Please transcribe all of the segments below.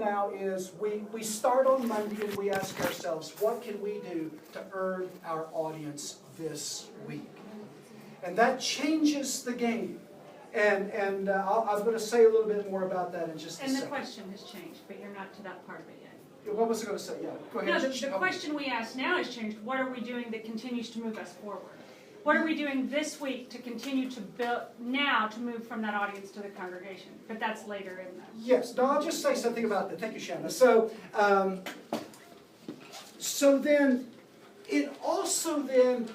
now is we start on Monday and we ask ourselves, what can we do to earn our audience this week? And that changes the game. And I'm going to say a little bit more about that in just a second. And the question has changed, but you're not to that part of it yet. What was I going to say? Yeah, go ahead. No, the question we ask now has changed. What are we doing that continues to move us forward? What are we doing this week to continue to build, now to move from that audience to the congregation? But that's later in the... Yes, no, I'll just say something about that. Thank you, Shanna. So then, it also then,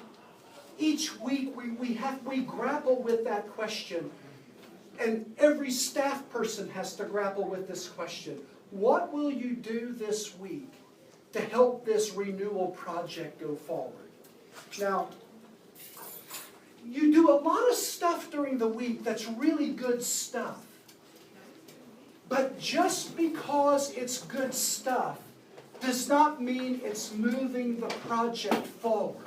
each week we grapple with that question, and every staff person has to grapple with this question. What will you do this week to help this renewal project go forward? Now, you do a lot of stuff during the week that's really good stuff. But just because it's good stuff does not mean it's moving the project forward.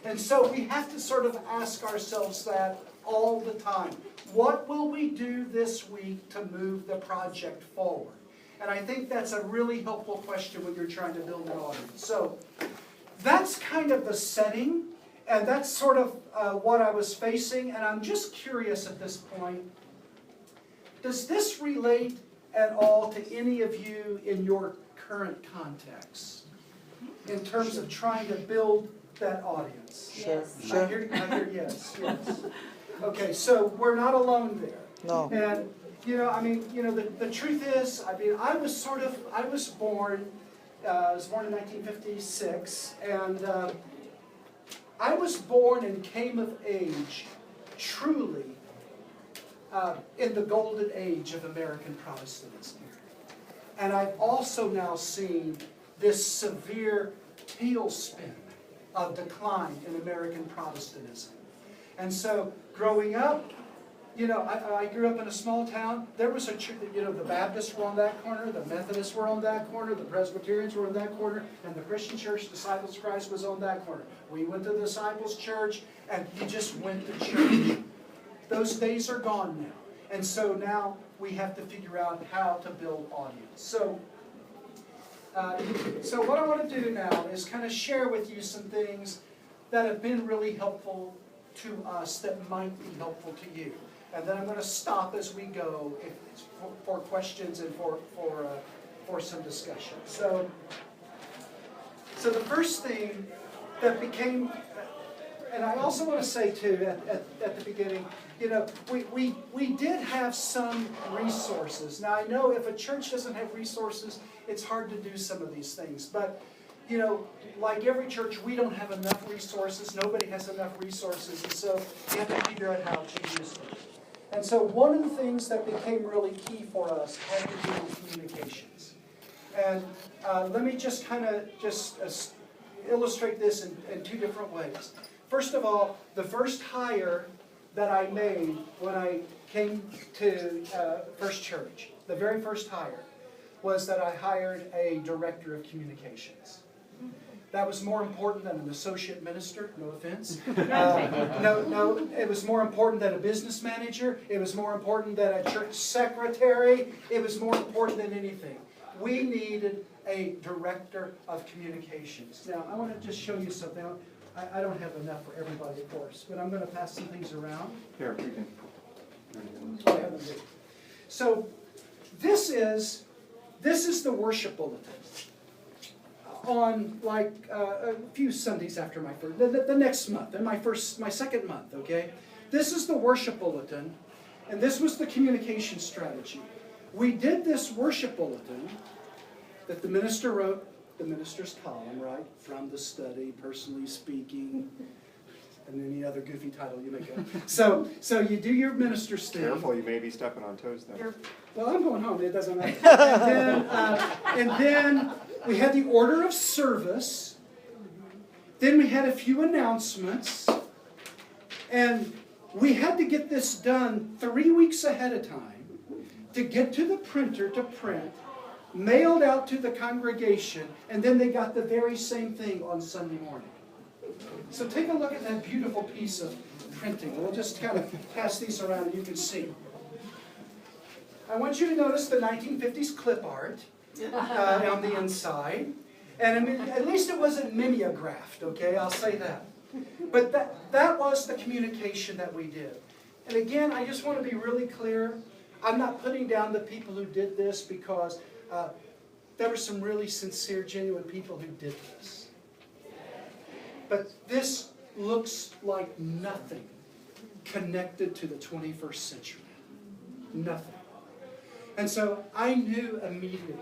And so we have to sort of ask ourselves that all the time. What will we do this week to move the project forward? And I think that's a really helpful question when you're trying to build an audience. So that's kind of the setting. And that's sort of what I was facing, and I'm just curious at this point, does this relate at all to any of you in your current context, in terms of trying to build that audience? Yes. I hear yes. Okay, so we're not alone there. No. And, the truth is, I was born in 1956, and I was born and came of age truly in the golden age of American Protestantism. And I've also now seen this severe tailspin of decline in American Protestantism. And so growing up, I grew up in a small town. There was a church, the Baptists were on that corner, the Methodists were on that corner, the Presbyterians were on that corner, and the Christian Church, Disciples of Christ, was on that corner. We went to the Disciples Church, and you just went to church. Those days are gone now. And so now we have to figure out how to build audience. So what I want to do now is kind of share with you some things that have been really helpful to us that might be helpful to you. And then I'm going to stop as we go for questions and for some discussion. So the first thing that became, and I also want to say too at the beginning, we did have some resources. Now I know if a church doesn't have resources, it's hard to do some of these things. But like every church, we don't have enough resources. Nobody has enough resources, and so you have to figure out how to use them. And so one of the things that became really key for us had to do with communications. And let me just kind of illustrate this in two different ways. First of all, the first hire that I made when I came to First Church, the very first hire, was that I hired a director of communications. That was more important than an associate minister, no offense. No, it was more important than a business manager. It was more important than a church secretary. It was more important than anything. We needed a director of communications. Now, I want to just show you something. I don't have enough for everybody, of course, but I'm going to pass some things around. Here, you can. So, this is the worship bulletin. On like a few Sundays after my first, the next month, and my second month, okay? This is the worship bulletin, and this was the communication strategy. We did this worship bulletin that the minister wrote, the minister's column, right? From the study, personally speaking, and any other goofy title you make up. So you do your minister's thing. Careful, you may be stepping on toes there. Well, I'm going home. It doesn't matter. And then we had the order of service. Then we had a few announcements. And we had to get this done 3 weeks ahead of time to get to the printer to print, mailed out to the congregation, and then they got the very same thing on Sunday morning. So take a look at that beautiful piece of printing. We'll just kind of pass these around and you can see. I want you to notice the 1950s clip art. on the inside. And I mean, at least it wasn't mimeographed, okay? I'll say that. But that was the communication that we did. And again, I just want to be really clear. I'm not putting down the people who did this because there were some really sincere, genuine people who did this. But this looks like nothing connected to the 21st century. Nothing. And so I knew immediately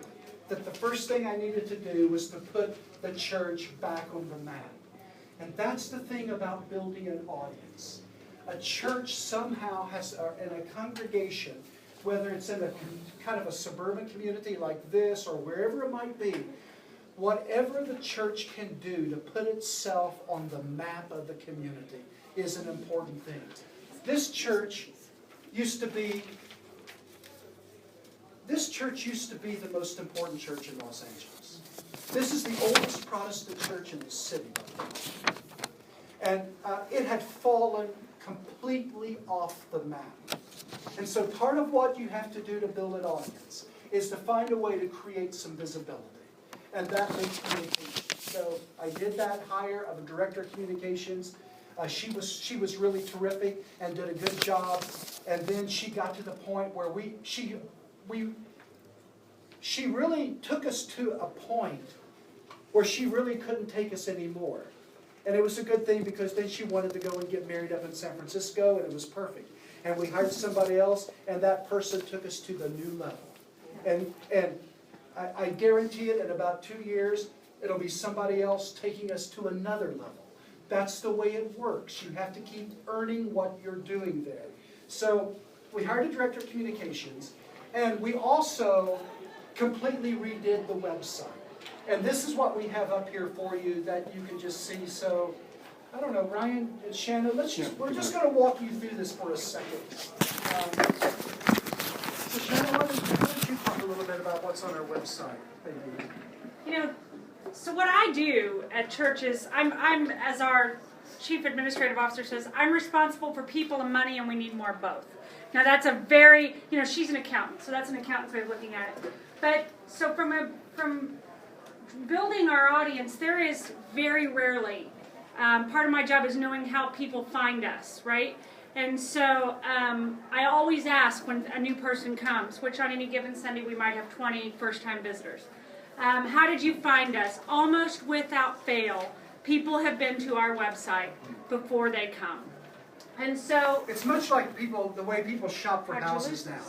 that the first thing I needed to do was to put the church back on the map. And that's the thing about building an audience. A church somehow has, in a congregation, whether it's in a kind of a suburban community like this or wherever it might be, whatever the church can do to put itself on the map of the community is an important thing. This church used to be the most important church in Los Angeles. This is the oldest Protestant church in the city. And it had fallen completely off the map. And so part of what you have to do to build an audience is to find a way to create some visibility. And that makes communication. So I did that hire of a director of communications. She was really terrific and did a good job. And then she got to the point where she really took us to a point where she really couldn't take us anymore. And it was a good thing because then she wanted to go and get married up in San Francisco, and it was perfect. And we hired somebody else, and that person took us to the new level. And I guarantee it, in about 2 years, it'll be somebody else taking us to another level. That's the way it works. You have to keep earning what you're doing there. So we hired a director of communications, and we also completely redid the website. And this is what we have up here for you that you can just see. So, I don't know, Ryan and Shannon, we're just going to walk you through this for a second. So Shannon, why don't you talk a little bit about what's on our website? Maybe. You know, so what I do at churches, I'm as our chief administrative officer says, I'm responsible for people and money, and we need more of both. Now that's a very, she's an accountant, so that's an accountant's way of looking at it. But so from building our audience, there is very rarely, part of my job is knowing how people find us, right? And so I always ask when a new person comes, which on any given Sunday we might have 20 first-time visitors. How did you find us? Almost without fail, people have been to our website before they come. And so it's much like the way people shop for houses now.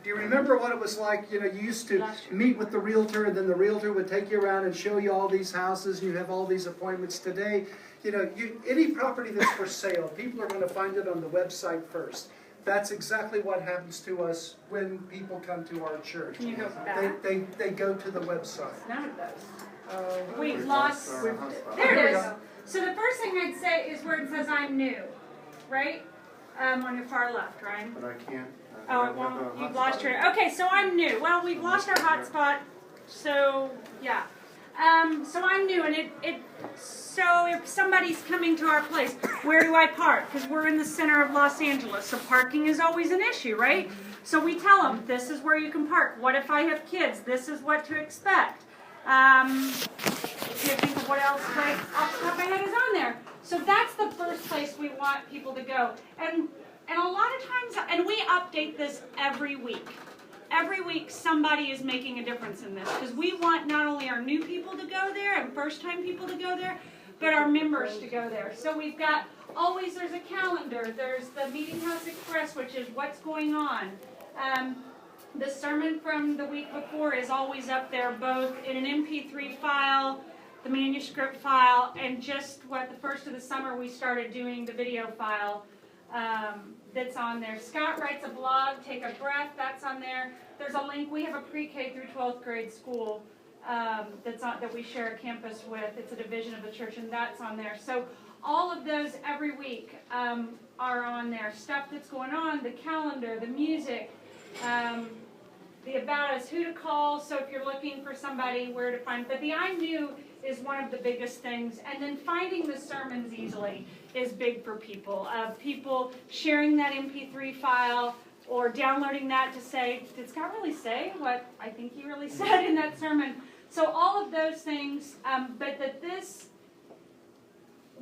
Do you remember what it was like? You used to meet with the realtor, and then the realtor would take you around and show you all these houses, and you have all these appointments. Today, any property that's for sale, people are going to find it on the website first. That's exactly what happens to us when people come to our church. Can you go back? They go to the website. None of those. We've lost. There it is. So the first thing I'd say is where it says I'm new, right? On your far left, Ryan. But I can't. Oh, it won't. You've lost your. Okay, so I'm new. Well, we've lost our hotspot. So yeah. So I'm new, and so if somebody's coming to our place, where do I park? Because we're in the center of Los Angeles, so parking is always an issue, right? So we tell them, this is where you can park. What if I have kids? This is what to expect. If you think of what else, like off the top of my head, is on there. So that's the first place we want people to go. And a lot of times, and we update this every week. Every week somebody is making a difference in this because we want not only our new people to go there and first-time people to go there, but our members to go there. So we've got there's a calendar. There's the Meeting House Express, which is what's going on. The sermon from the week before is always up there, both in an MP3 file, the manuscript file, and just the first of the summer we started doing the video file. That's on there. Scott writes a blog, Take a Breath, that's on there. There's a link. We have a pre-K through 12th grade school that we share a campus with. It's a division of the church, and that's on there. So all of those every week are on there. Stuff that's going on, the calendar, the music, the about us, who to call. So if you're looking for somebody, where to find. But the I'm new is one of the biggest things. And then finding the sermons easily is big for people. People sharing that MP3 file, or downloading that to say, did Scott really say what I think he really said in that sermon? So all of those things, but that this,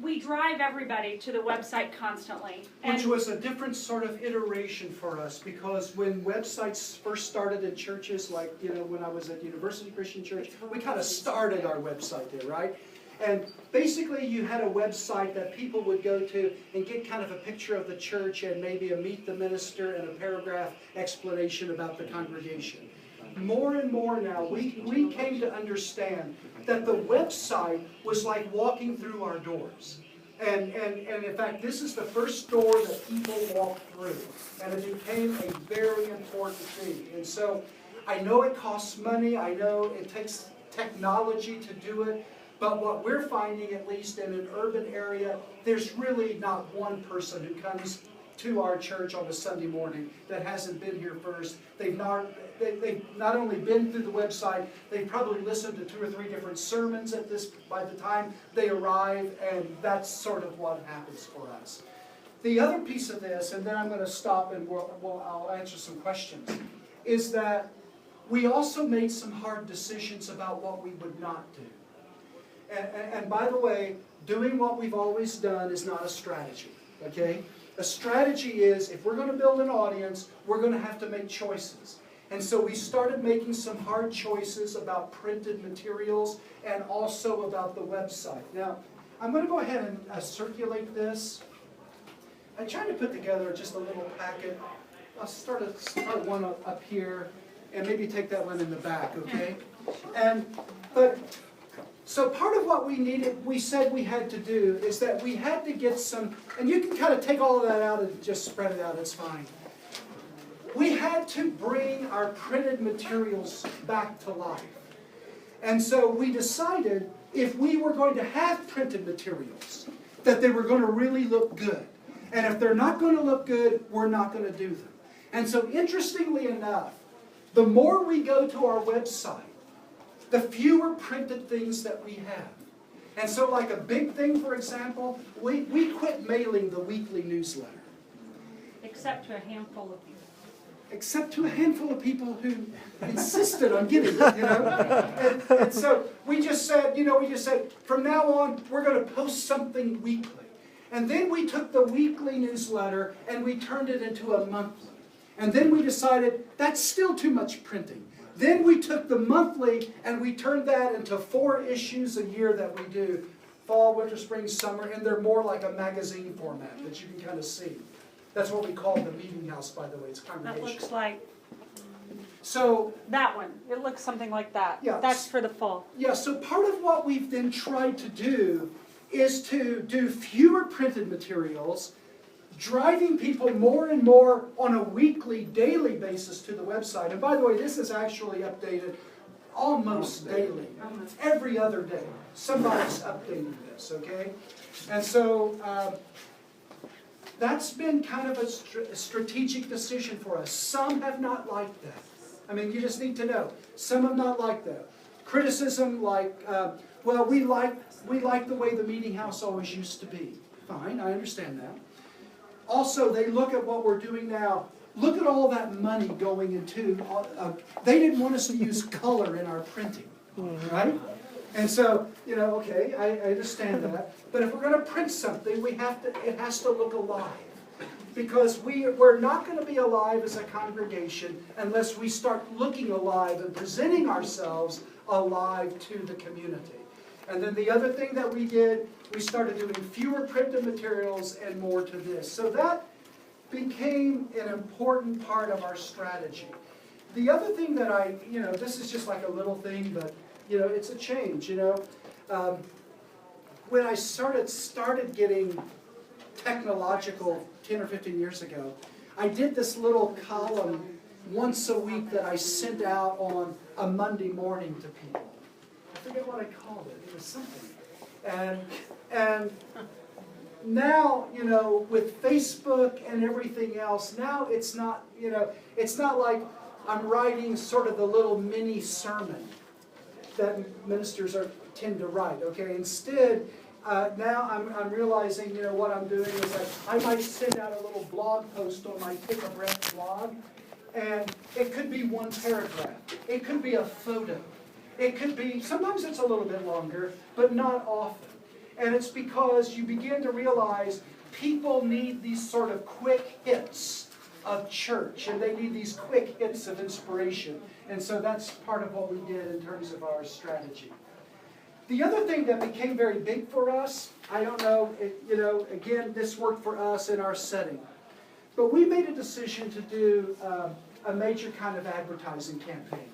we drive everybody to the website constantly. Which was a different sort of iteration for us, because when websites first started in churches, like, when I was at University Christian Church, we kind of started our website there, right? And basically you had a website that people would go to and get kind of a picture of the church and maybe a meet the minister and a paragraph explanation about the congregation. More and more now, we came to understand that the website was like walking through our doors. And in fact, this is the first door that people walk through. And it became a very important thing. And so I know it costs money. I know it takes technology to do it. But what we're finding, at least in an urban area, there's really not one person who comes to our church on a Sunday morning that hasn't been here first. They've not only been through the website, they've probably listened to 2 or 3 different sermons by the time they arrive, and that's sort of what happens for us. The other piece of this, and then I'm going to stop and I'll answer some questions, is that we also made some hard decisions about what we would not do. And by the way, doing what we've always done is not a strategy, okay? A strategy is, if we're going to build an audience, we're going to have to make choices. And so we started making some hard choices about printed materials and also about the website. Now, I'm going to go ahead and circulate this. I tried to put together just a little packet. I'll start one up here and maybe take that one in the back, okay? So part of what we said we had to do is that we had to get some, and you can kind of take all of that out and just spread it out, it's fine. We had to bring our printed materials back to life. And so we decided if we were going to have printed materials, that they were going to really look good. And if they're not going to look good, we're not going to do them. And so interestingly enough, the more we go to our website, the fewer printed things that we have. And so like a big thing, for example, we quit mailing the weekly newsletter. Except to a handful of people. Except to a handful of people who insisted on getting it, And so we just said, from now on, we're going to post something weekly. And then we took the weekly newsletter and we turned it into a monthly. And then we decided that's still too much printing. Then we took the monthly and we turned that into 4 issues a year that we do. Fall, winter, spring, summer, and they're more like a magazine format that you can kind of see. That's what we call the meeting house, by the way. It's congregation. That looks like so that one. It looks something like that. Yeah. That's for the fall. Yeah, so part of what we've then tried to do is to do fewer printed materials, driving people more and more on a weekly, daily basis to the website. And by the way, this is actually updated almost daily. Every other day, somebody's updating this, okay? And so that's been kind of a strategic decision for us. Some have not liked that. I mean, you just need to know. Some have not liked that. Criticism like, well, we like the way the meeting house always used to be. Fine, I understand that. Also, they look at what we're doing now. Look at all that money going into, they didn't want us to use color in our printing, right? And so, okay, I understand that. But if we're going to print something, it has to look alive. Because we're not going to be alive as a congregation unless we start looking alive and presenting ourselves alive to the community. And then the other thing that we did, we started doing fewer printed materials and more to this. So that became an important part of our strategy. The other thing that this is just like a little thing, but it's a change, When I started getting technological 10 or 15 years ago, I did this little column once a week that I sent out on a Monday morning to people. I forget what I called it. It was something. And now, with Facebook and everything else, now it's not like I'm writing sort of the little mini sermon that ministers tend to write, okay? Instead, now I'm realizing, what I'm doing is I might send out a little blog post on my Pick a Breath blog, and it could be one paragraph. It could be a photo. It could be, sometimes it's a little bit longer, but not often. And it's because you begin to realize people need these sort of quick hits of church, and they need these quick hits of inspiration. And so that's part of what we did in terms of our strategy. The other thing that became very big for us, I don't know, again, this worked for us in our setting, but we made a decision to do a major kind of advertising campaign.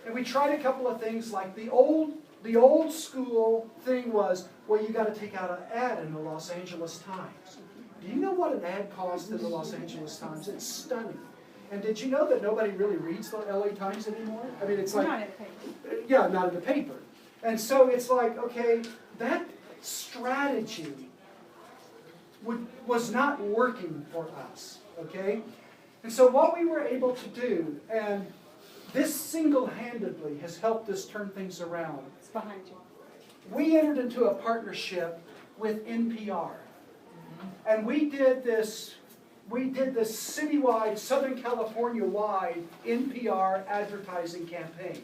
And we tried a couple of things, like the old school thing was, well, you got to take out an ad in the Los Angeles Times. Do you know what an ad costs in the Los Angeles Times? It's stunning. And did you know that nobody really reads the LA Times anymore? I mean, it's like, Not in the paper. Yeah, not in the paper. And so it's like, okay, that strategy was not working for us, okay? And so what we were able to do, and this single-handedly has helped us turn things around. It's behind you. We entered into a partnership with NPR. And we did this citywide, Southern California-wide NPR advertising campaign.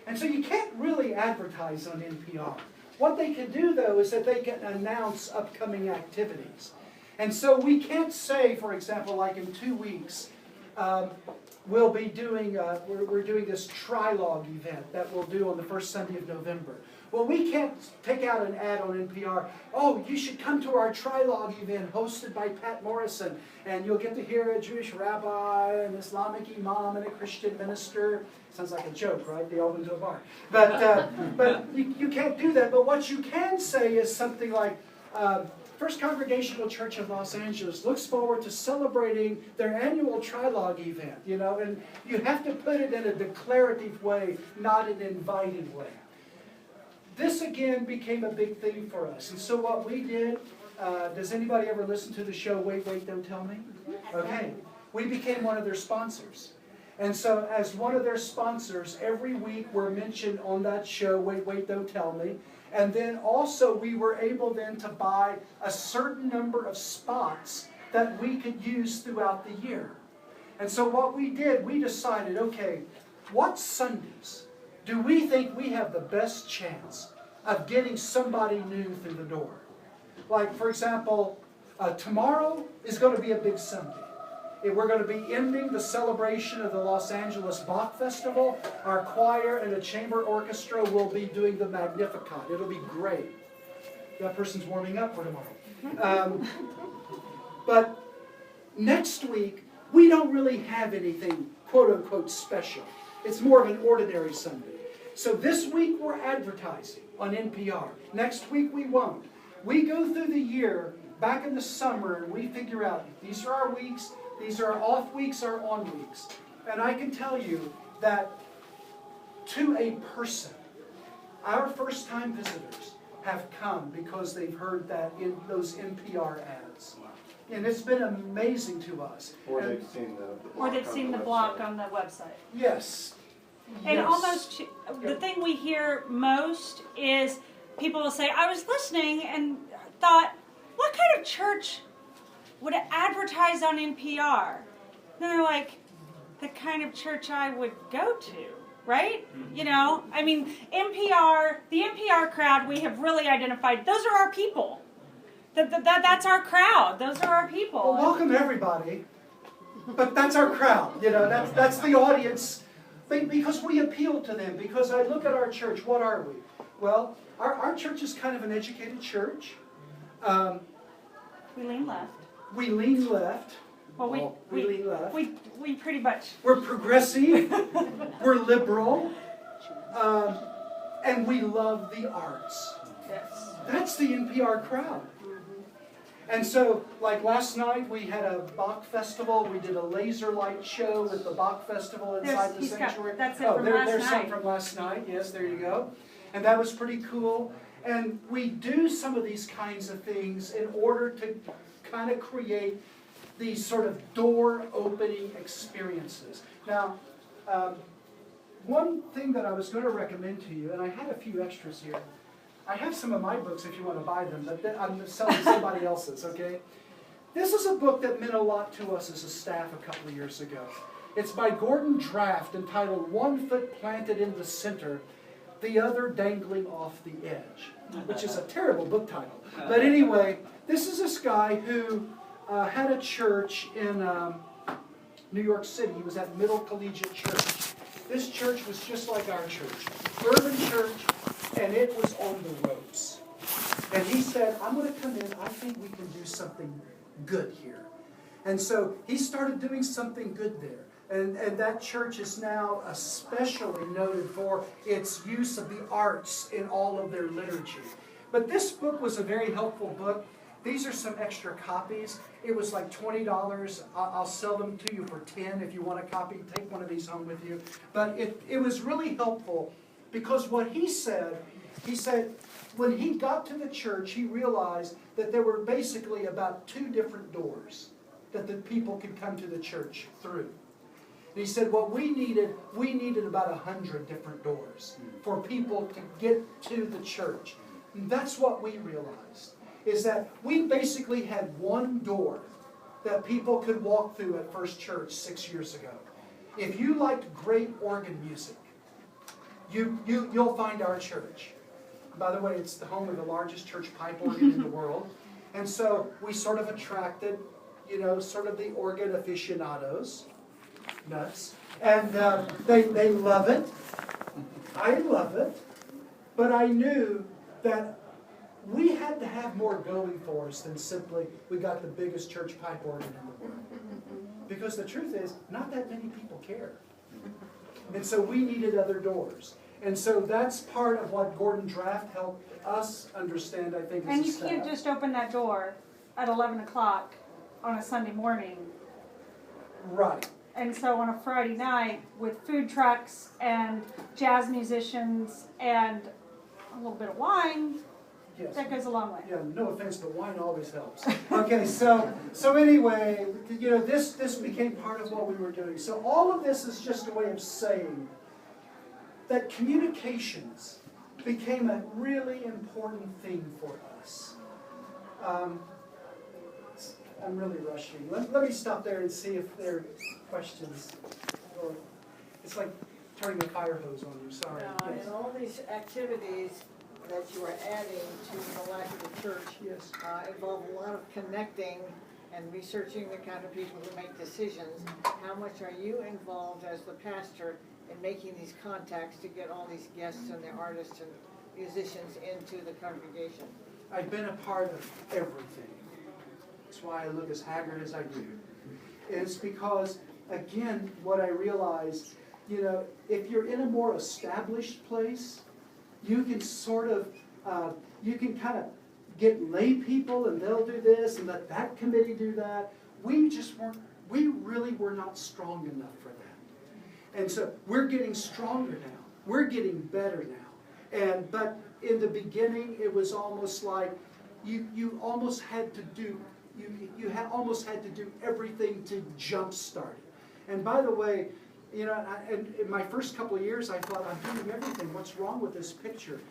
And so you can't really advertise on NPR. What they can do, though, is that they can announce upcoming activities. And so we can't say, for example, like in 2 weeks, we'll be doing, we're doing this Trilog event that we'll do on the first Sunday of November. Well, we can't take out an ad on NPR. Oh, you should come to our Trilog event hosted by Pat Morrison, and you'll get to hear a Jewish rabbi, an Islamic imam, and a Christian minister. Sounds like a joke, right? They all went to a bar. But you can't do that. But what you can say is something like, First Congregational Church of Los Angeles looks forward to celebrating their annual Trilog event, and you have to put it in a declarative way, not an inviting way. This, again, became a big thing for us. And so what we did, does anybody ever listen to the show, Wait, Wait, Don't Tell Me? Okay. We became one of their sponsors. And so as one of their sponsors, every week we're mentioned on that show, Wait, Wait, Don't Tell Me. And then also we were able then to buy a certain number of spots that we could use throughout the year. And so what we did, we decided, okay, what Sundays do we think we have the best chance of getting somebody new through the door? Like, for example, tomorrow is going to be a big Sunday. We're going to be ending the celebration of the Los Angeles Bach Festival. Our choir and a chamber orchestra will be doing the Magnificat. It'll be great. That person's warming up for tomorrow. But next week, we don't really have anything quote-unquote special. It's more of an ordinary Sunday. So this week we're advertising on NPR. Next week we won't. We go through the year back in the summer and we figure out these are our weeks, these are our off weeks, our on weeks. And I can tell you that to a person, our first-time visitors have come because they've heard that in those NPR ads. And it's been amazing to us. Or they've seen the blog on the website. Yes. And Yes. almost, the thing we hear most is people will say, I was listening and thought, what kind of church would advertise on NPR? And they're like, the kind of church I would go to, right? I mean, NPR, the NPR crowd, we have really identified, those are our people. That's our crowd. Those are our people. Well, welcome everybody, but that's our crowd. That's the audience. Because we appeal to them, because I look at our church, what are we? Well, our church is kind of an educated church. We lean left. We lean left. Well, we lean left. We pretty much. We're progressive. We're liberal. And we love the arts. Yes. That's the NPR crowd. And so, like last night, we had a Bach festival. We did a laser light show with the Bach festival inside the sanctuary. That's it from last there's night. some from last night. Yes, there you go. And that was pretty cool. And we do some of these kinds of things in order to kind of create these sort of door-opening experiences. Now, one thing that I was going to recommend to you, and I had a few extras here. I have some of my books if you want to buy them, but I'm selling somebody else's, okay? This is a book that meant a lot to us as a staff a couple of years ago. It's by Gordon Draft, entitled "One Foot Planted in the Center, the Other Dangling Off the Edge," which is a terrible book title. But anyway, this is this guy who had a church in New York City. He was at Middle Collegiate Church. This church was just like our church, urban church, and it was on the ropes. And he said, I'm going to come in, I think we can do something good here. And so he started doing something good there. And that church is now especially noted for its use of the arts in all of their liturgy. But this book was a very helpful book. These are some extra copies. It was like $20. I'll sell them to you for $10 if you want a copy. Take one of these home with you. But it was really helpful because what he said when he got to the church, he realized that there were basically about 2 different doors that the people could come to the church through. And he said what we needed about 100 different doors for people to get to the church. And that's what we realized, is that we basically had one door that people could walk through at First Church 6 years ago. If you liked great organ music, you'll find our church. By the way, it's the home of the largest church pipe organ in the world. And so we sort of attracted, sort of the organ aficionados. Nuts. And they love it. I love it. But I knew that we had to have more going for us than simply we got the biggest church pipe organ in the world. Because the truth is, not that many people care. And so we needed other doors. And so that's part of what Gordon Draft helped us understand, I think, as And a you staff. can't just open that door at 11 o'clock on a Sunday morning. Right. And so on a Friday night with food trucks and jazz musicians and a little bit of wine, Yes. that goes a long way. Yeah, no offense, but wine always helps. Okay, so anyway, this became part of what we were doing. So all of this is just a way of saying that communications became a really important thing for us. I'm really rushing. Let me stop there and see if there are questions. Or it's like turning a fire hose on you, sorry. Yes. And all these activities that you are adding to Molecular Church Yes. involve a lot of connecting and researching the kind of people who make decisions. How much are you involved as the pastor in making these contacts to get all these guests and the artists and musicians into the congregation? I've been a part of everything. That's why I look as haggard as I do. It's because, again, what I realized, if you're in a more established place, you can sort of, you can kind of get lay people and they'll do this and let that committee do that. We really were not strong enough for that. And so we're getting stronger now. We're getting better now. But in the beginning, it was almost like you almost had to do, almost had to do everything to jumpstart it. And by the way, in my first couple of years, I thought, I'm doing everything. What's wrong with this picture?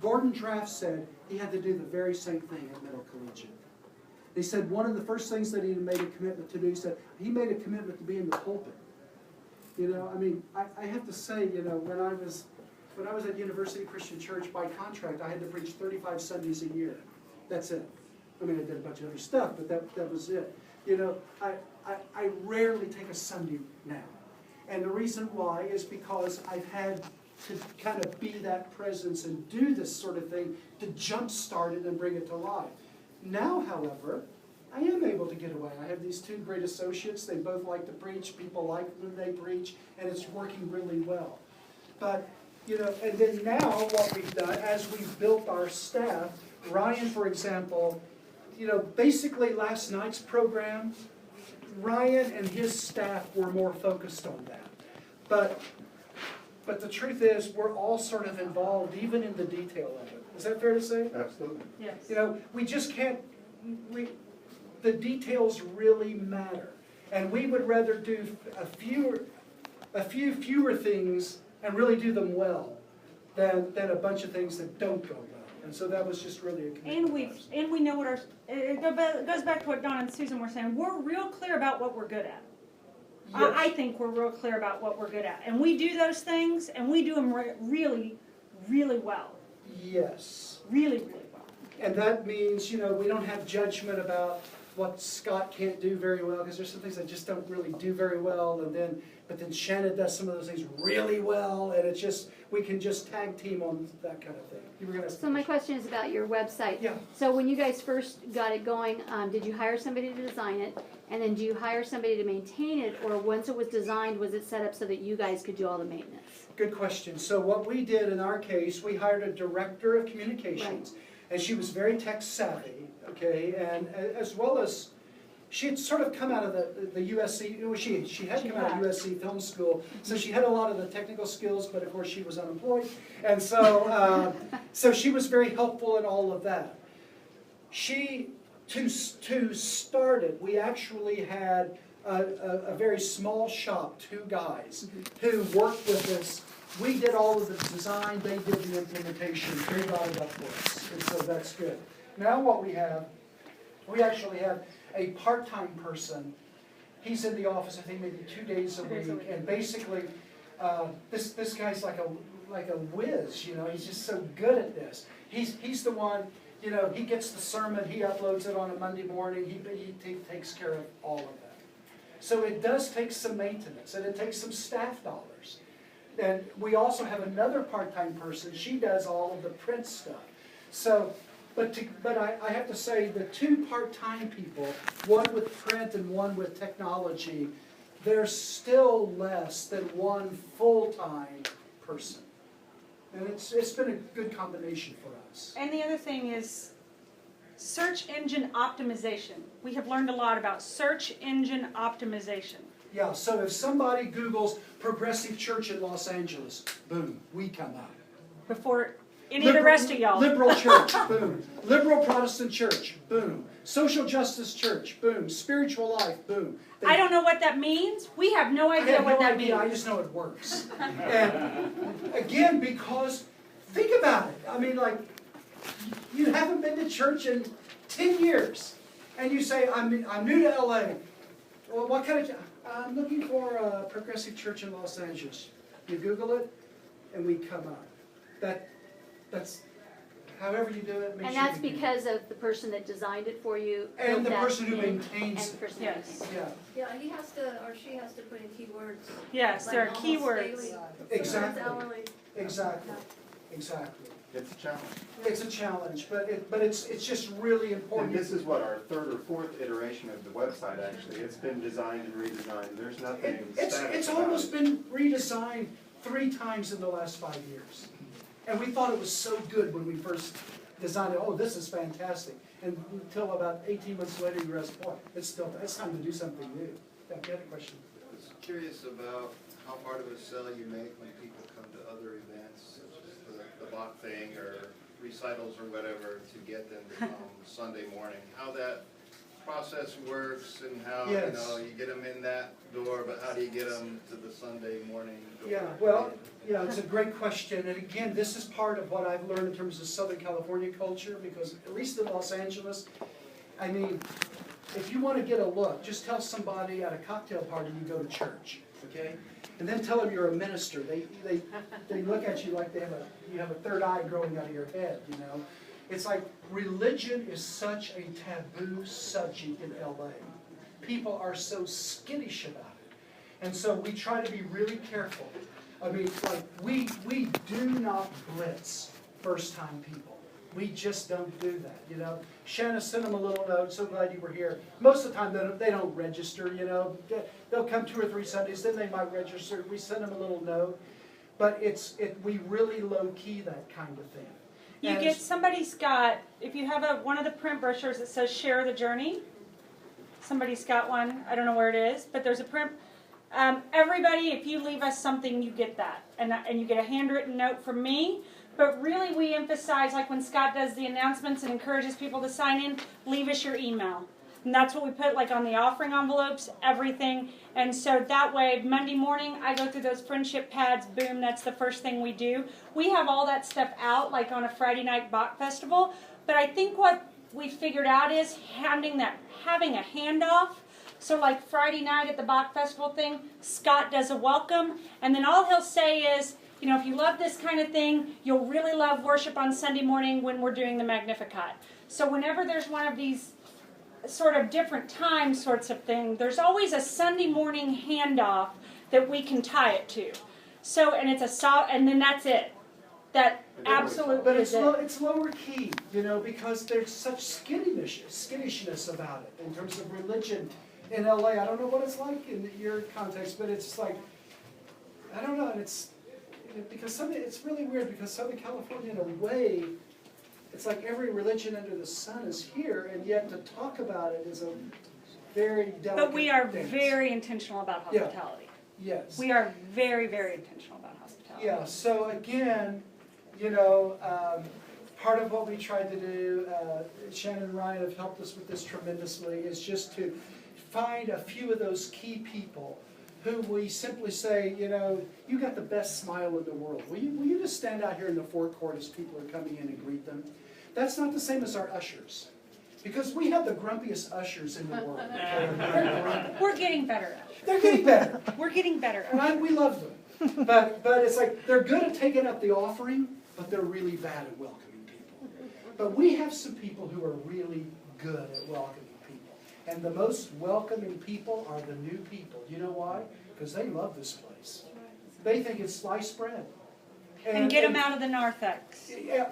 Gordon Draft said he had to do the very same thing at Middle Collegiate. He said one of the first things that he made a commitment to do, he said he made a commitment to be in the pulpit. I have to say, when I was at University Christian Church, by contract, I had to preach 35 Sundays a year. That's it. I did a bunch of other stuff, but that was it. I rarely take a Sunday now. And the reason why is because I've had to kind of be that presence and do this sort of thing to jumpstart it and bring it to life. Now, however, I am able to get away. I have these 2 great associates. They both like to preach. People like when they preach, and it's working really well. But, and then now what we've done, as we've built our staff, Ryan, for example, basically last night's program, Ryan and his staff were more focused on that. But the truth is, we're all sort of involved, even in the detail of it. Is that fair to say? Absolutely. Yes. We just can't, the details really matter. And we would rather do a few fewer things and really do them well than a bunch of things that don't go well. And so that was just really a commitment. And we know what our, it goes back to what Don and Susan were saying. We're real clear about what we're good at. Yes. I think we're real clear about what we're good at. And we do those things, and we do them really, really well. Yes. Really, really well. And that means, you know, we don't have judgment about what Scott can't do very well, because there's some things I just don't really do very well, but then Shannon does some of those things really well, and it's just, we can just tag team on that kind of thing. You were gonna So my question is about your website. Yeah. So when you guys first got it going, did you hire somebody to design it? And then do you hire somebody to maintain it, or once it was designed, was it set up so that you guys could do all the maintenance? Good question. So what we did in our case, we hired a director of communications, and she was very tech savvy, okay, and as well as, she had sort of come out of the USC, you know, she had come out of USC Film School, so she had a lot of the technical skills, but of course she was unemployed, and so, so she was very helpful in all of that. To start it, we actually had a very small shop, 2 guys, who worked with us. We did all of the design, they did the implementation, they got it up for us, and so that's good. Now what we actually have a part-time person. He's in the office, I think maybe 2 days a week, and basically, this guy's like a whiz, you know, he's just so good at this. He's the one, you know, he gets the sermon, he uploads it on a Monday morning, he takes care of all of that. So it does take some maintenance, and it takes some staff dollars. And we also have another part-time person, she does all of the print stuff. So, but I have to say, the 2 part-time people, one with print and one with technology, they're still less than 1 full-time person. And it's been a good combination for us. And the other thing is search engine optimization. We have learned a lot about search engine optimization. Yeah, so if somebody Googles Progressive Church in Los Angeles, boom, we come out. Before any of the rest of y'all. Liberal church, boom. Liberal Protestant church, boom. Social justice church, boom. Spiritual life, boom. I don't know what that means. We have no idea what that means. I just know it works. And again, because, think about it. I mean, like, you haven't been to church in 10 years. And you say, I'm new to LA. Well, what kind of, I'm looking for a progressive church in Los Angeles. You Google it, and we come up. That's however you do it. And that's because of the person that designed it for you. And the built that person who in, maintains and the person Yes. Yeah, Yeah, he has to, or she has to put in keywords. Yes, there are like almost keywords. daily. exactly. Sometimes hourly. Exactly. It's a challenge. It's a challenge, but it's just really And important. this is what, our 3rd or 4th iteration of the website, actually. It's been designed and redesigned. There's nothing static It's about almost it. been redesigned 3 times in the last 5 years. And we thought it was so good when we first designed it. Oh, this is fantastic. And until about 18 months later, you realize, boy, it's time to do something new. Yeah, you had a question. I was curious about how hard of a sell you make when people come to other events, such as the Bach thing or recitals or whatever, to get them to come Sunday morning. How that process works and how, Yes. you know, you get them in that door, but how do you get them to the Sunday morning door? Yeah, well, yeah, it's a great question. And again, this is part of what I've learned in terms of Southern California culture, because at least in Los Angeles, I mean, if you want to get a look, just tell somebody at a cocktail party you go to church, okay? And then tell them you're a minister. They look at you like you have a third eye growing out of your head, you know? It's like religion is such a taboo subject in LA. People are so skittish about it. And so we try to be really careful. I mean, like, we do not blitz first-time people. We just don't do that, you know. Shanna sent them a little note, so glad you were here. Most of the time they don't register, you know. They'll come 2 or 3 Sundays, then they might register. We send them a little note. But we really low-key that kind of thing. You get, somebody's got, if you have one of the print brochures that says share the journey, somebody's got one, I don't know where it is, but there's a print. Everybody, if you leave us something, you get that. And you get a handwritten note from me. But really we emphasize, like when Scott does the announcements and encourages people to sign in, leave us your email. And that's what we put like on the offering envelopes, everything. And so that way, Monday morning, I go through those friendship pads, boom, that's the first thing we do. We have all that stuff out like on a Friday night Bach festival. But I think what we figured out is having a handoff. So like Friday night at the Bach festival thing, Scott does a welcome. And then all he'll say is, you know, if you love this kind of thing, you'll really love worship on Sunday morning when we're doing the Magnificat. So whenever there's one of these sort of different time sorts of thing, there's always a Sunday morning handoff that we can tie it to. So, and it's and then that's it. That absolutely But is it. it's lower key, you know, because there's such skittishness about it in terms of religion in LA. I don't know what it's like in your context, but it's like, I don't know, and it's really weird because Southern California, in a way, it's like every religion under the sun is here, and yet to talk about it is a very delicate But we are dance. very intentional about hospitality. Yes. We are very, very intentional about hospitality. Yeah, so again, you know, part of what we tried to do, Shannon and Ryan have helped us with this tremendously, is just to find a few of those key people who we simply say, you know, you got the best smile in the world. Will you just stand out here in the forecourt as people are coming in and greet them? That's not the same as our ushers. Because we have the grumpiest ushers in the world. We're getting better at it. They're getting better. We're getting better at it. We love them. But it's like, they're good at taking up the offering, but they're really bad at welcoming people. But we have some people who are really good at welcoming people. And the most welcoming people are the new people. You know why? Because they love this place. They think it's sliced bread. And get them out of the narthex. Yeah.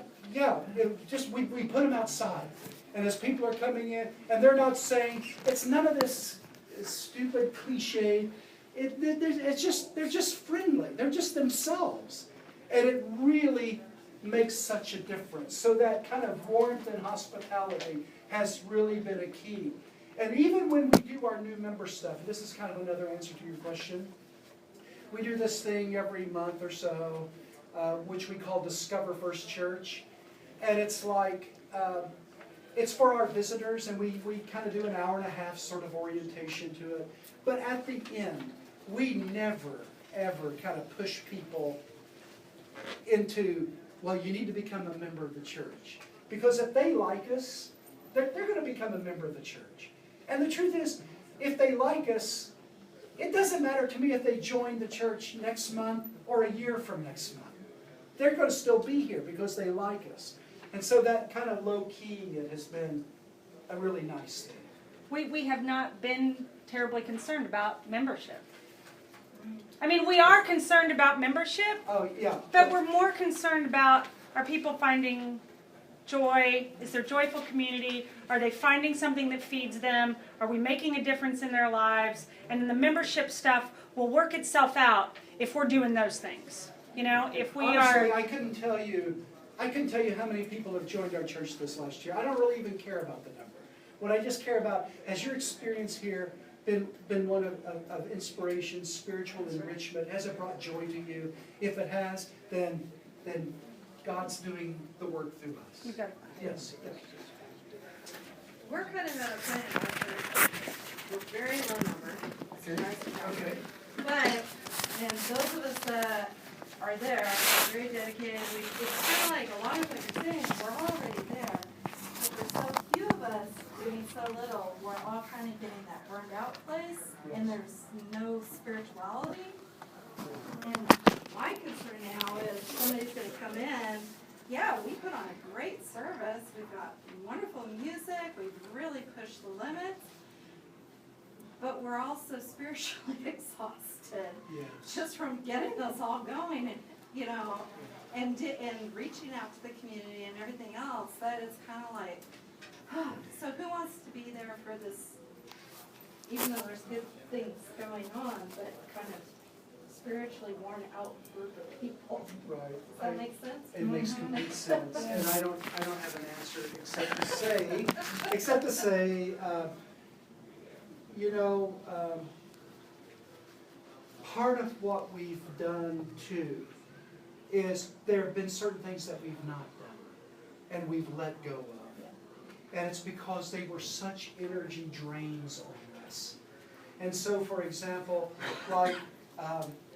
We put them outside. And as people are coming in, and they're not saying, it's none of this stupid cliche. They're just friendly. They're just themselves. And it really makes such a difference. So that kind of warmth and hospitality has really been a key. And even when we do our new member stuff, this is kind of another answer to your question. We do this thing every month or so, which we call Discover First Church. And it's like, it's for our visitors, and we kind of do an hour and a half sort of orientation to it. But at the end, we never, ever kind of push people into, well, you need to become a member of the church. Because if they like us, they're going to become a member of the church. And the truth is, if they like us, it doesn't matter to me if they join the church next month or a year from next month. They're going to still be here because they like us. And so that kind of low-key, it has been a really nice thing. We have not been terribly concerned about membership. I mean, we are concerned about membership, Oh, yeah. but we're more concerned about, are people finding joy? Is there joyful community? Are they finding something that feeds them? Are we making a difference in their lives? And the membership stuff will work itself out if we're doing those things. You know, if we Honestly, are... I couldn't tell you how many people have joined our church this last year. I don't really even care about the number. What I just care about, has your experience here been one of inspiration, spiritual enrichment? Has it brought joy to you? If it has, then God's doing the work through us. You got it. Yes. We're kind of at a point in our church, we're very low number. Okay. But, and those of us that are there are very dedicated. It's kind of like a lot of what you're saying, we're already there. But there's so few of us doing so little, we're all kind of getting that burned out place, and there's no spirituality. And my concern now is somebody's going to come in, yeah, we put on a great service, we've got wonderful music, we've really pushed the limits, but we're also spiritually exhausted Yes. just from getting this all going, and you know, and reaching out to the community and everything else. That is kind of like, so who wants to be there for this? Even though there's good things going on, but kind of spiritually worn out group of people. Right. Does that make sense? It makes complete sense, and I don't have an answer except to say, you know, part of what we've done too is there have been certain things that we've not done, and we've let go of. And it's because they were such energy drains on us. And so, for example, like,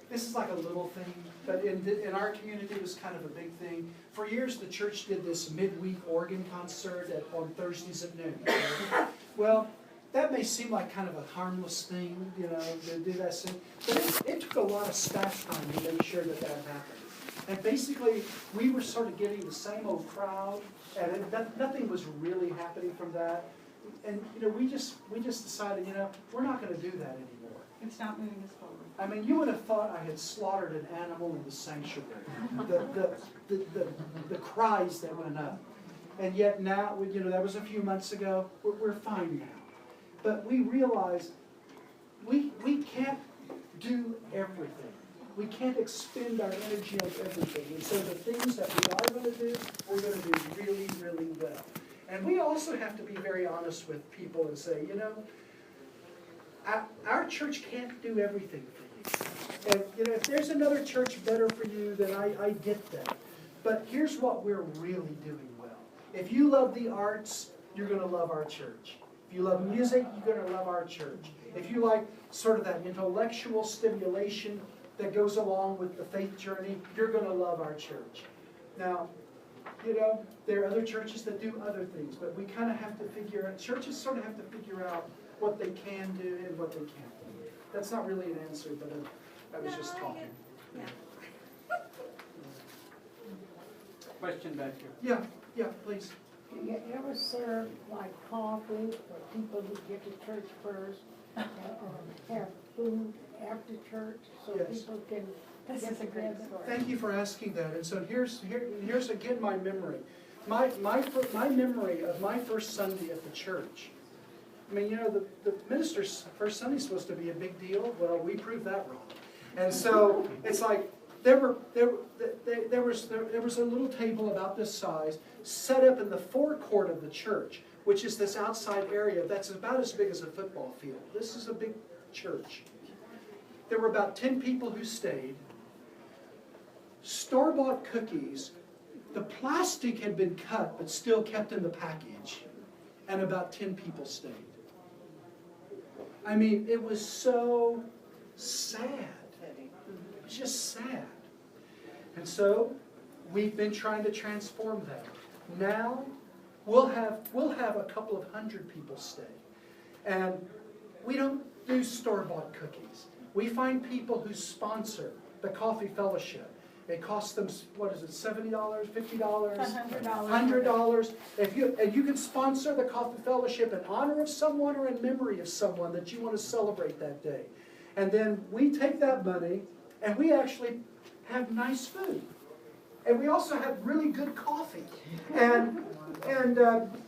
this is like a little thing, but in our community it was kind of a big thing. For years the church did this midweek organ concert on Thursdays at noon. Well, that may seem like kind of a harmless thing, you know, to do that thing, but it took a lot of staff time to make sure that happened. And basically, we were sort of getting the same old crowd, and nothing was really happening from that. And you know, we just decided, you know, we're not going to do that anymore. It's not moving us forward. I mean, you would have thought I had slaughtered an animal in the sanctuary. The cries that went up, and yet now, you know, that was a few months ago. We're fine now, but we realize we can't do everything. We can't expend our energy on everything. And so the things that we are going to do, we're going to do really, really well. And we also have to be very honest with people and say, you know, our church can't do everything for you. And you know, if there's another church better for you, then I get that. But here's what we're really doing well. If you love the arts, you're going to love our church. If you love music, you're going to love our church. If you like sort of that intellectual stimulation that goes along with the faith journey, you're going to love our church. Now, you know, there are other churches that do other things, but we kind of have to figure out, churches sort of have to figure out what they can do and what they can't do. That's not really an answer, but I was just talking. Question back here. Yeah, please. Do you ever serve like coffee for people who get to church first, or have food after church so Yes. people can This get is a great together? story. Thank you for asking that. And so here's again my memory. My memory of my first Sunday at the church. I mean, you know, the minister's first Sunday is supposed to be a big deal. Well, we proved that wrong. And so it's like there was a little table about this size set up in the forecourt of the church, which is this outside area that's about as big as a football field. This is a big church. There were about 10 people who stayed. Store-bought cookies. The plastic had been cut, but still kept in the package. And about 10 people stayed. I mean, it was so sad. It was just sad. And so, we've been trying to transform that. Now, we'll have a couple of hundred people stay. And we don't do store-bought cookies. We find people who sponsor the Coffee Fellowship. It costs them, what is it, $70, $50? $100. And you can sponsor the Coffee Fellowship in honor of someone or in memory of someone that you want to celebrate that day. And then we take that money and we actually have nice food. And we also have really good coffee. And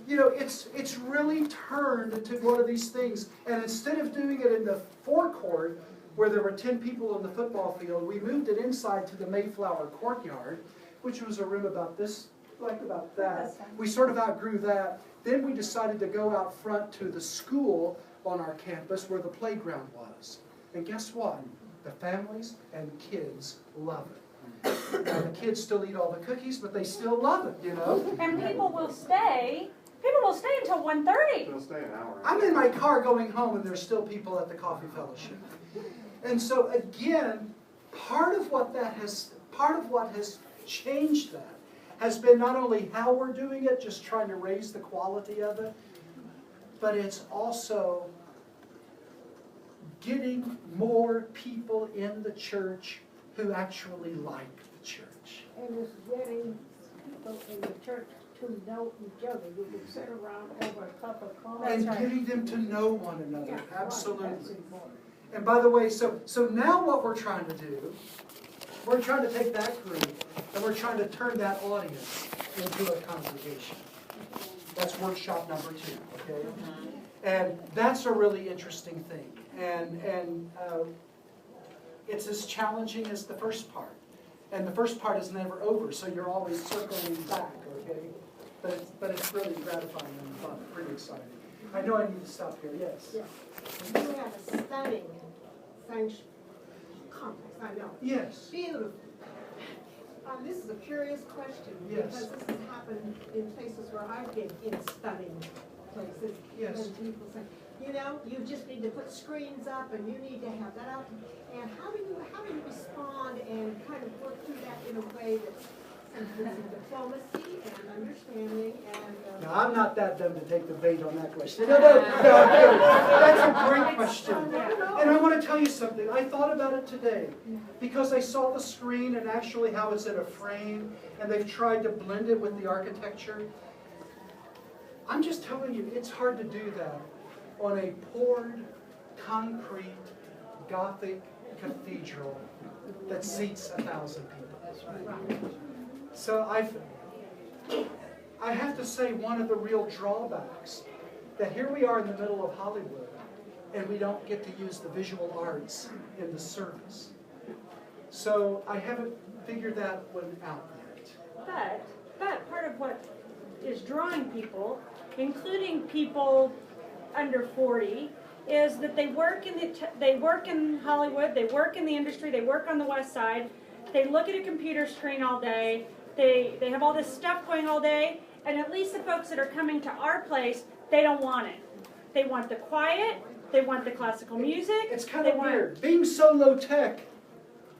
you know, it's really turned into one of these things. And instead of doing it in the forecourt, where there were 10 people on the football field, we moved it inside to the Mayflower courtyard, which was a room about this, like about that. We sort of outgrew that. Then we decided to go out front to the school on our campus where the playground was. And guess what? The families and kids love it. Now, the kids still eat all the cookies, but they still love it, you know? And people will stay until 1:30. It'll stay an hour. I'm in my car going home and there's still people at the Coffee Fellowship. And so again, part of what has changed that has been not only how we're doing it, just trying to raise the quality of it, but it's also getting more people in the church who actually like the church. And it's getting people in the church to know each other. You can sit around over a cup of coffee. And getting them to know one another, Yeah, absolutely. That's important. And by the way, so now what we're trying to do, we're trying to take that group and we're trying to turn that audience into a congregation. That's workshop number 2, okay? And that's a really interesting thing. And it's as challenging as the first part. And the first part is never over, so you're always circling back, okay? But it's really gratifying and fun, pretty exciting. I know I need to stop here, yes? Yeah. You have a stunning sanctuary complex, I know. Yes. Beautiful. This is a curious question. Yes. Because this has happened in places where I've been in studying places. Yes. And people say, you know, you just need to put screens up and you need to have that out. And how do you respond and kind of work through that in a way that's diplomacy and understanding and. Now, I'm not that dumb to take the bait on that question. No, I'm kidding. That's a great question. And I want to tell you something. I thought about it today because I saw the screen and actually how it's in a frame, and they've tried to blend it with the architecture. I'm just telling you, it's hard to do that on a poured, concrete, Gothic cathedral that seats 1,000 people. That's right. So I have to say one of the real drawbacks that here we are in the middle of Hollywood and we don't get to use the visual arts in the service. So I haven't figured that one out yet. But part of what is drawing people, including people under 40, is that they work in Hollywood, they work in the industry, they work on the West Side, they look at a computer screen all day, they have all this stuff going all day, and at least the folks that are coming to our place, they don't want it. They want the quiet, they want the classical music. It's kind of weird. Being so low tech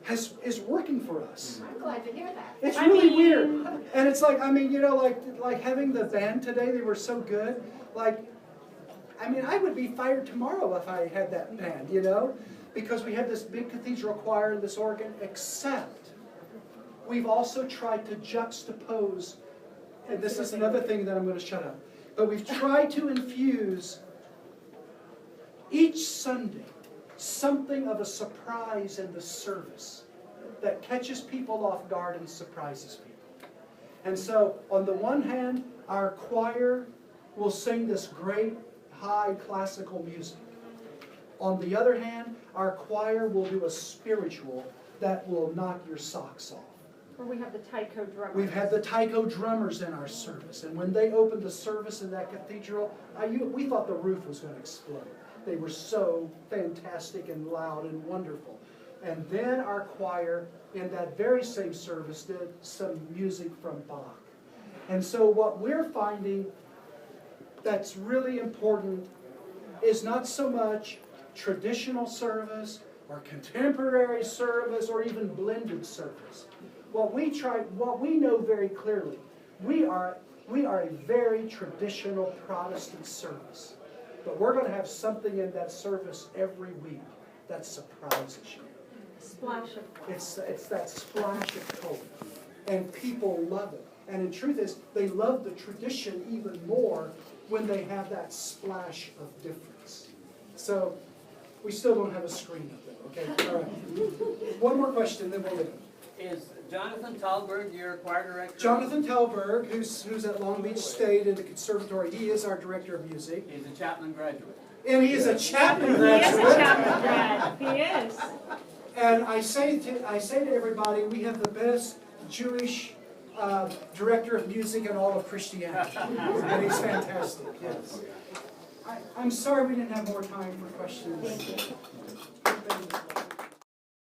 is working for us. I'm glad to hear that. It's really weird. And it's like, I mean, you know, like having the band today, they were so good. Like, I mean, I would be fired tomorrow if I had that band, you know? Because we had this big cathedral choir and this organ, except we've also tried to juxtapose, and this is another thing that I'm going to shut up, but we've tried to infuse each Sunday something of a surprise in the service that catches people off guard and surprises people. And so, on the one hand, our choir will sing this great high classical music. On the other hand, our choir will do a spiritual that will knock your socks off. Or we have the taiko drummers. We've had the taiko drummers in our service, and when they opened the service in that cathedral, we thought the roof was going to explode. They were so fantastic and loud and wonderful. And then our choir, in that very same service, did some music from Bach. And so what we're finding that's really important is not so much traditional service or contemporary service or even blended service. What we know very clearly, we are a very traditional Protestant service. But we're going to have something in that service every week that surprises you. Splash of It's that splash of color. And people love it. And the truth is, they love the tradition even more when they have that splash of difference. So, we still don't have a screen up there, okay? All right. One more question, then we'll leave. Is Jonathan Talberg your choir director? Jonathan Talberg, who's at Long Beach State in the conservatory, he is our director of music. He's a Chapman graduate. And he is a Chapman He is graduate. a Chapman grad. He is. And I say to everybody, we have the best Jewish director of music in all of Christianity. And he's fantastic, yes. I'm sorry we didn't have more time for questions.